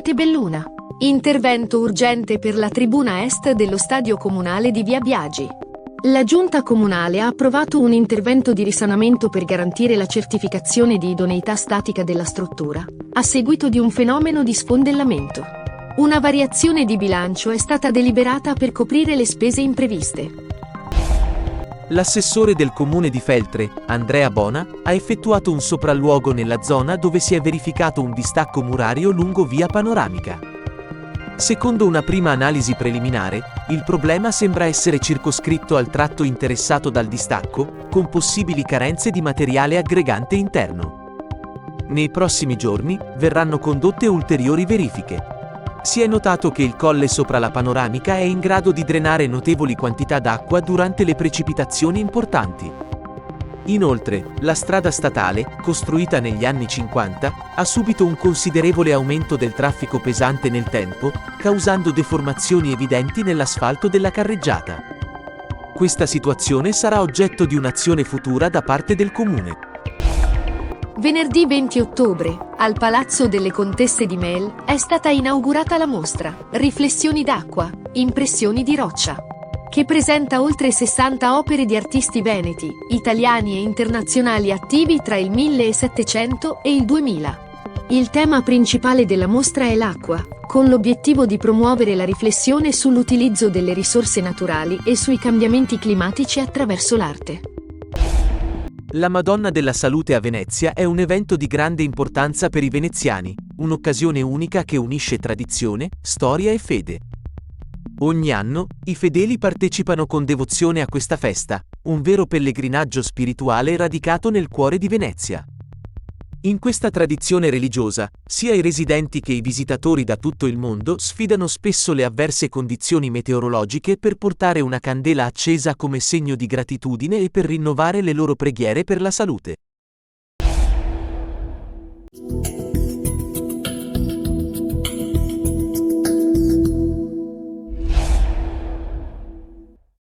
Montebelluna. Intervento urgente per la tribuna est dello stadio comunale di Via Biagi. La giunta comunale ha approvato un intervento di risanamento per garantire la certificazione di idoneità statica della struttura, a seguito di un fenomeno di sfondellamento. Una variazione di bilancio è stata deliberata per coprire le spese impreviste. L'assessore del comune di Feltre, Andrea Bona, ha effettuato un sopralluogo nella zona dove si è verificato un distacco murario lungo via Panoramica. Secondo una prima analisi preliminare, il problema sembra essere circoscritto al tratto interessato dal distacco, con possibili carenze di materiale aggregante interno. Nei prossimi giorni verranno condotte ulteriori verifiche. Si è notato che il colle sopra la panoramica è in grado di drenare notevoli quantità d'acqua durante le precipitazioni importanti. Inoltre, la strada statale, costruita negli anni 50, ha subito un considerevole aumento del traffico pesante nel tempo, causando deformazioni evidenti nell'asfalto della carreggiata. Questa situazione sarà oggetto di un'azione futura da parte del comune. Venerdì 20 ottobre, al Palazzo delle Contesse di Mel, è stata inaugurata la mostra Riflessioni d'acqua, impressioni di roccia, che presenta oltre 60 opere di artisti veneti, italiani e internazionali attivi tra il 1700 e il 2000. Il tema principale della mostra è l'acqua, con l'obiettivo di promuovere la riflessione sull'utilizzo delle risorse naturali e sui cambiamenti climatici attraverso l'arte. La Madonna della Salute a Venezia è un evento di grande importanza per i veneziani, un'occasione unica che unisce tradizione, storia e fede. Ogni anno, i fedeli partecipano con devozione a questa festa, un vero pellegrinaggio spirituale radicato nel cuore di Venezia. In questa tradizione religiosa, sia i residenti che i visitatori da tutto il mondo sfidano spesso le avverse condizioni meteorologiche per portare una candela accesa come segno di gratitudine e per rinnovare le loro preghiere per la salute.